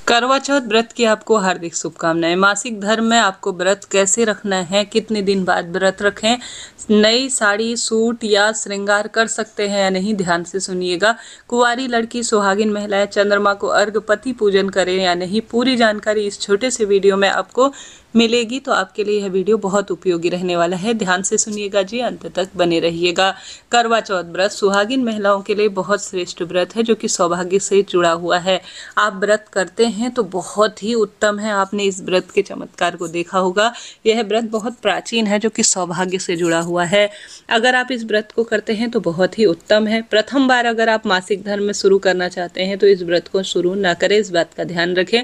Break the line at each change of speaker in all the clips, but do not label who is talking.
करवा चौथ व्रत की आपको हार्दिक शुभकामनाएं। मासिक धर्म में आपको व्रत कैसे रखना है, कितने दिन बाद व्रत रखें, नई साड़ी, सूट या श्रृंगार कर सकते हैं या नहीं, ध्यान से सुनिएगा। कुंवारी लड़की, सुहागिन महिलाएं चंद्रमा को अर्घ, पति पूजन करें या नहीं, पूरी जानकारी इस छोटे से वीडियो में आपको मिलेगी। तो आपके लिए यह वीडियो बहुत उपयोगी रहने वाला है, ध्यान से सुनिएगा जी, अंत तक बने रहिएगा। करवा चौथ व्रत सुहागिन महिलाओं के लिए बहुत श्रेष्ठ व्रत है जो कि सौभाग्य से जुड़ा हुआ है। आप व्रत करते हैं तो बहुत ही उत्तम है। आपने इस व्रत के चमत्कार को देखा होगा। यह व्रत बहुत प्राचीन है जो कि सौभाग्य से जुड़ा हुआ है। अगर आप इस व्रत को करते हैं तो बहुत ही उत्तम है। प्रथम बार अगर आप मासिक धर्म में शुरू करना चाहते हैं तो इस व्रत को शुरू ना करें, इस बात का ध्यान रखें।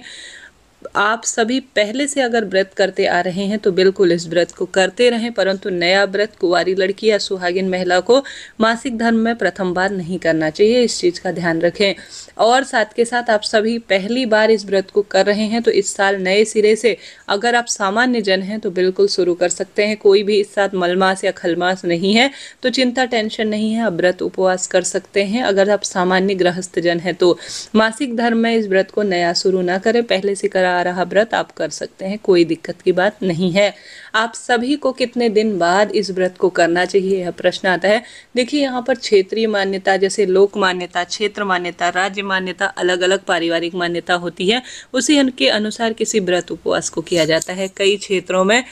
आप सभी पहले से अगर व्रत करते आ रहे हैं तो बिल्कुल इस व्रत को करते रहें, परंतु नया व्रत कुंवारी लड़की या सुहागिन महिला को मासिक धर्म में प्रथम बार नहीं करना चाहिए, इस चीज़ का ध्यान रखें। और साथ के साथ आप सभी पहली बार इस व्रत को कर रहे हैं तो इस साल नए सिरे से अगर आप सामान्य जन हैं तो बिल्कुल शुरू कर सकते हैं। कोई भी इस साथ मलमास या खलमास नहीं है तो चिंता टेंशन नहीं है, आप व्रत उपवास कर सकते हैं। अगर आप सामान्य गृहस्थ जन हैं तो मासिक धर्म में इस व्रत को नया शुरू ना करें, पहले से करा रहा व्रत आप कर सकते हैं, कोई दिक्कत की बात नहीं है। आप सभी को कितने दिन बाद इस व्रत को करना चाहिए, यह प्रश्न आता है। देखिए, यहाँ पर क्षेत्रीय मान्यता जैसे लोक मान्यता, क्षेत्र मान्यता, राज्य मान्यता, अलग अलग पारिवारिक मान्यता होती है, उसी के अनुसार किसी व्रत उपवास को किया जाता है। कई क्षेत्रों में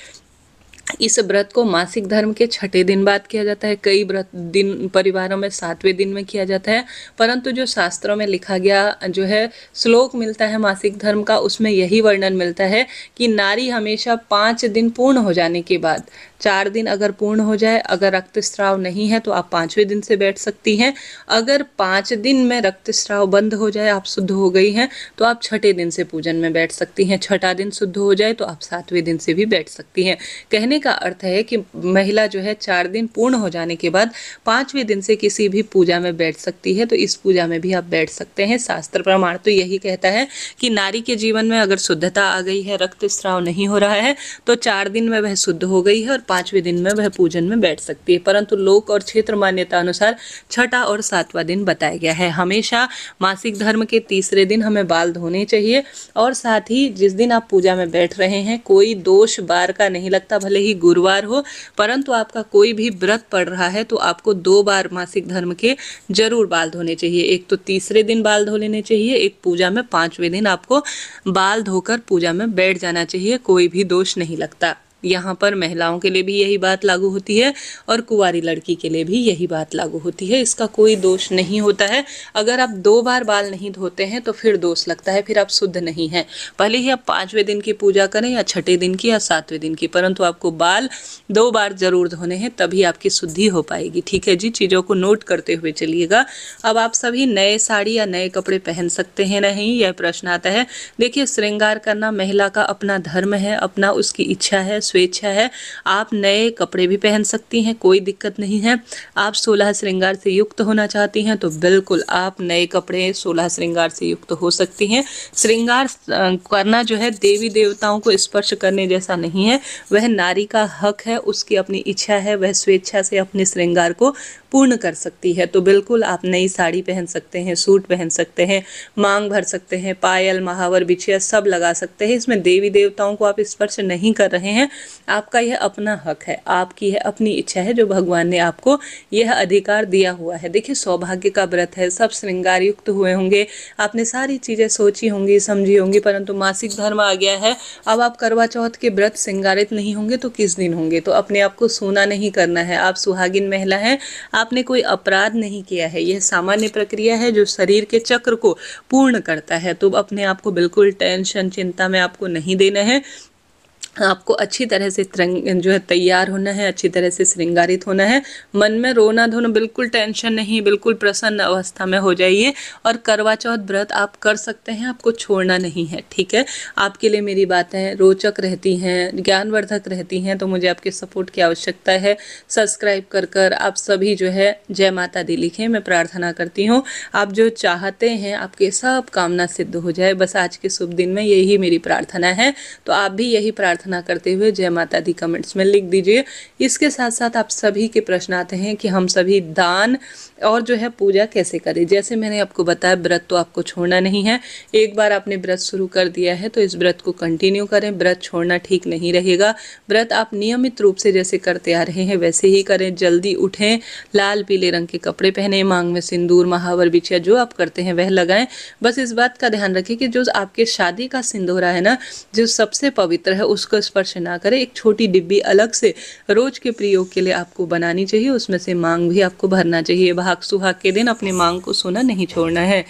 इस व्रत को मासिक धर्म के छठे दिन बाद किया जाता है, कई व्रत दिन परिवारों में 7वें दिन में किया जाता है। परंतु जो शास्त्रों में लिखा गया जो है श्लोक मिलता है मासिक धर्म का, उसमें यही वर्णन मिलता है कि नारी हमेशा 5 दिन पूर्ण हो जाने के बाद, 4 दिन अगर पूर्ण हो जाए, अगर रक्तस्राव नहीं है तो आप 5वें दिन से बैठ सकती हैं। अगर 5 दिन में रक्तस्राव बंद हो जाए, आप शुद्ध हो गई हैं, तो आप छठे दिन से पूजन में बैठ सकती हैं। छठा दिन शुद्ध हो जाए तो आप 7वें दिन से भी बैठ सकती हैं। कहने का अर्थ है कि महिला जो है 4 दिन पूर्ण हो जाने के बाद 5वें दिन से किसी भी पूजा में बैठ सकती है, तो इस पूजा में भी आप बैठ सकते हैं। शास्त्र प्रमाण तो यही कहता है कि नारी के जीवन में अगर शुद्धता आ गई है, रक्तस्राव नहीं हो रहा है, तो 4 दिन में वह शुद्ध हो गई है और 5वें दिन में वह पूजन में बैठ सकती है। परंतु लोक और क्षेत्र मान्यता अनुसार छठा और 7वां दिन बताया गया है। हमेशा मासिक धर्म के तीसरे दिन हमें बाल धोने चाहिए और साथ ही जिस दिन आप पूजा में बैठ रहे हैं कोई दोष बार का नहीं लगता, भले ही गुरुवार हो, परंतु आपका कोई भी व्रत पड़ रहा है तो आपको 2 बार मासिक धर्म के जरूर बाल धोने चाहिए। एक तो तीसरे दिन बाल धो लेने चाहिए, एक पूजा में 5वें दिन आपको बाल धोकर पूजा में बैठ जाना चाहिए, कोई भी दोष नहीं लगता। यहाँ पर महिलाओं के लिए भी यही बात लागू होती है और कुंवारी लड़की के लिए भी यही बात लागू होती है, इसका कोई दोष नहीं होता है। अगर आप 2 बार बाल नहीं धोते हैं तो फिर दोष लगता है, फिर आप शुद्ध नहीं हैं। भले ही आप 5वें दिन की पूजा करें या छठे दिन की या 7वें दिन की, परंतु आपको बाल 2 बार जरूर धोने हैं, तभी आपकी शुद्धि हो पाएगी। ठीक है जी, चीज़ों को नोट करते हुए चलिएगा। अब आप सभी नए साड़ी या नए कपड़े पहन सकते हैं नहीं, यह प्रश्न आता है। देखिए, श्रृंगार करना महिला का अपना धर्म है, अपना उसकी इच्छा है, स्वेच्छा है। आप नए कपड़े भी पहन सकती हैं, कोई दिक्कत नहीं है। आप 16 श्रृंगार से युक्त होना चाहती हैं तो बिल्कुल आप नए कपड़े 16 श्रृंगार से युक्त हो सकती हैं। श्रृंगार करना जो है देवी देवताओं को स्पर्श करने जैसा नहीं है, वह नारी का हक है, उसकी अपनी इच्छा है, वह स्वेच्छा से अपने श्रृंगार को पूर्ण कर सकती है। तो बिल्कुल आप नई साड़ी पहन सकते हैं, सूट पहन सकते हैं, मांग भर सकते हैं, पायल, महावर, बिछिया सब लगा सकते हैं। इसमें देवी देवताओं को आप स्पर्श नहीं कर रहे हैं, आपका यह अपना हक है, आपकी यह अपनी इच्छा है जो भगवान ने आपको यह अधिकार दिया हुआ है। देखिए, सौभाग्य का व्रत है, सब श्रृंगार युक्त हुए होंगे, आपने सारी चीज़ें सोची होंगी, समझी होंगी, परंतु मासिक धर्म आ गया है। अब आप करवा चौथ के व्रत श्रृंगारित नहीं होंगे तो किस दिन होंगे? तो अपने आप को सूना नहीं करना है। आप सुहागिन महिला हैं, आपने कोई अपराध नहीं किया है, यह सामान्य प्रक्रिया है जो शरीर के चक्र को पूर्ण करता है। तो अपने आप को बिल्कुल टेंशन चिंता में आपको नहीं देना है। आपको अच्छी तरह से जो है तैयार होना है, अच्छी तरह से श्रृंगारित होना है। मन में रोना धोना बिल्कुल टेंशन नहीं, बिल्कुल प्रसन्न अवस्था में हो जाइए। और करवा चौथ व्रत आप कर सकते हैं, आपको छोड़ना नहीं है। ठीक है, आपके लिए मेरी बातें रोचक रहती हैं, ज्ञानवर्धक रहती हैं, तो मुझे आपके सपोर्ट की आवश्यकता है। सब्सक्राइब कर आप सभी जो है जय माता दी लिखें, मैं प्रार्थना करती हूँ आप जो चाहते हैं आपके सब कामना सिद्ध हो जाए। बस आज के शुभ दिन में यही मेरी प्रार्थना है, तो आप भी यही प्रार्थना करते हुए जय माता दी कमेंट्स में लिख दीजिए। इसके साथ साथ आप सभी के प्रश्न आते हैं कि हम सभी दान और जो है पूजा कैसे करें। जैसे मैंने आपको बताया, व्रत तो आपको छोड़ना नहीं है। एक बार आपने व्रत शुरू कर दिया है तो इस व्रत को कंटिन्यू करें। व्रत छोड़ना ठीक नहीं रहेगा। व्रत आप नियमित रूप से जैसे करते आ रहे हैं वैसे ही करें। जल्दी उठें, लाल पीले रंग के कपड़े पहने, मांग में सिंदूर, महावर, बिछिया जो आप करते हैं वह लगाएं। बस इस बात का ध्यान रखें कि जो आपके शादी का सिंदूर है ना, जो सबसे पवित्र है, उसको स्पर्श ना करें। एक छोटी डिब्बी अलग से रोज के प्रयोग के लिए आपको बनानी चाहिए। उसमें से मांग भी आपको भरना चाहिए। भाग सुहाग के दिन अपने मांग को सोना नहीं छोड़ना है।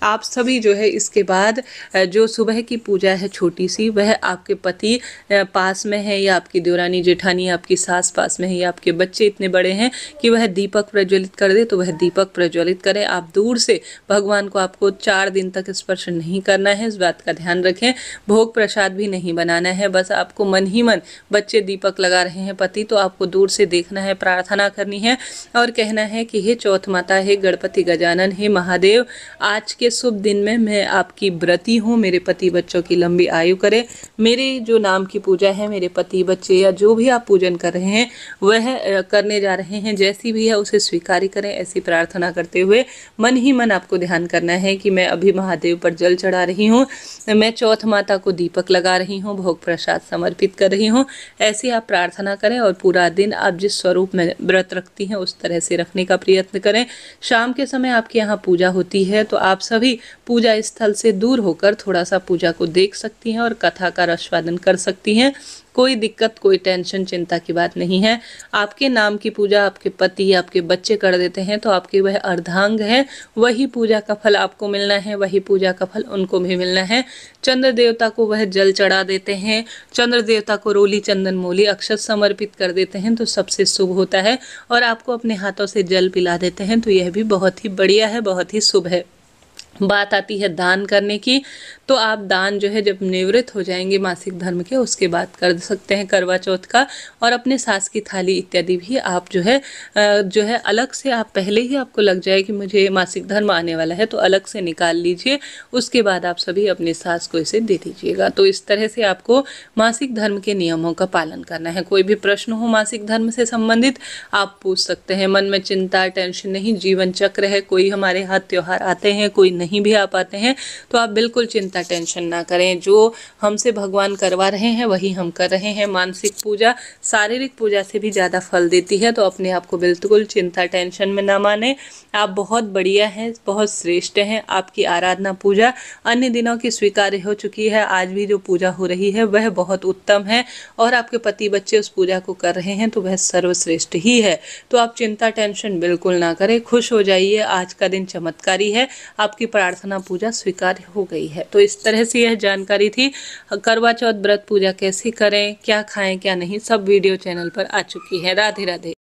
आप सभी जो है इसके बाद जो सुबह की पूजा है छोटी सी, वह आपके पति पास में है या आपकी देवरानी जेठानी, आपकी सास पास में है या आपके बच्चे इतने बड़े हैं कि वह दीपक प्रज्वलित कर दे तो वह दीपक प्रज्वलित करें। आप दूर से भगवान को आपको 4 दिन तक स्पर्श नहीं करना है, इस बात का ध्यान रखें। भोग प्रसाद भी नहीं बनाना है। बस आपको मन ही मन, बच्चे दीपक लगा रहे हैं, पति तो आपको दूर से देखना है, प्रार्थना करनी है और कहना है कि हे चौथ माता, हे गणपति गजानन, हे महादेव, आज के शुभ दिन में मैं आपकी व्रती हूँ। मेरे पति बच्चों की लंबी आयु करे। मेरे जो नाम की पूजा है, मेरे पति बच्चे या जो भी आप पूजन कर रहे हैं वह करने जा रहे हैं, जैसी भी है उसे स्वीकार करें। ऐसी प्रार्थना करते हुए मन ही मन आपको ध्यान करना है कि मैं अभी महादेव पर जल चढ़ा रही हूँ, मैं चौथ माता को दीपक लगा रही हूँ, भोग प्रसाद समर्पित कर रही हूँ। ऐसी आप प्रार्थना करें और पूरा दिन आप जिस स्वरूप में व्रत रखती हैं उस तरह से रखने का प्रयत्न करें। शाम के समय आपके यहाँ पूजा होती है तो आप सभी पूजा स्थल से दूर होकर थोड़ा सा पूजा को देख सकती हैं और कथा का आस्वादन कर सकती हैं। कोई दिक्कत, कोई टेंशन, चिंता की बात नहीं है। आपके नाम की पूजा आपके पति, आपके बच्चे कर देते हैं तो आपके वह अर्धांग है, वही पूजा का फल आपको मिलना है, वही पूजा का फल उनको भी मिलना है। चंद्र देवता को वह जल चढ़ा देते हैं, चंद्र देवता को रोली, चंदन, मूली, अक्षत समर्पित कर देते हैं तो सबसे शुभ होता है। और आपको अपने हाथों से जल पिला देते हैं तो यह भी बहुत ही बढ़िया है, बहुत ही शुभ है। बात आती है दान करने की, तो आप दान जो है जब निवृत्त हो जाएंगे मासिक धर्म के उसके बाद कर सकते हैं करवा चौथ का। और अपने सास की थाली इत्यादि भी आप जो है अलग से, आप पहले ही आपको लग जाए कि मुझे मासिक धर्म आने वाला है तो अलग से निकाल लीजिए। उसके बाद आप सभी अपनी सास को इसे दे दीजिएगा। तो इस तरह से आपको मासिक धर्म के नियमों का पालन करना है। कोई भी प्रश्न हो मासिक धर्म से संबंधित आप पूछ सकते हैं। मन में चिंता, टेंशन नहीं, जीवन चक्र है। कोई हमारे हाथ त्योहार आते हैं, कोई नहीं भी आ पाते हैं तो आप बिल्कुल चिंता टेंशन ना करें। जो हमसे भगवान करवा रहे हैं वही हम कर रहे हैं। मानसिक पूजा शारीरिक पूजा से भी ज़्यादा फल देती है, तो अपने आप को बिल्कुल चिंता टेंशन में ना माने। आप बहुत बढ़िया हैं, बहुत श्रेष्ठ हैं। आपकी आराधना पूजा अन्य दिनों की स्वीकार्य हो चुकी है। आज भी जो पूजा हो रही है वह बहुत उत्तम है और आपके पति बच्चे उस पूजा को कर रहे हैं तो वह सर्वश्रेष्ठ ही है। तो आप चिंता टेंशन बिल्कुल ना करें, खुश हो जाइए। आज का दिन चमत्कारी है, आपकी प्रार्थना पूजा स्वीकार्य हो गई है। तो इस तरह से यह जानकारी थी। करवा चौथ व्रत पूजा कैसे करें, क्या खाएं क्या नहीं, सब वीडियो चैनल पर आ चुकी है। राधे राधे।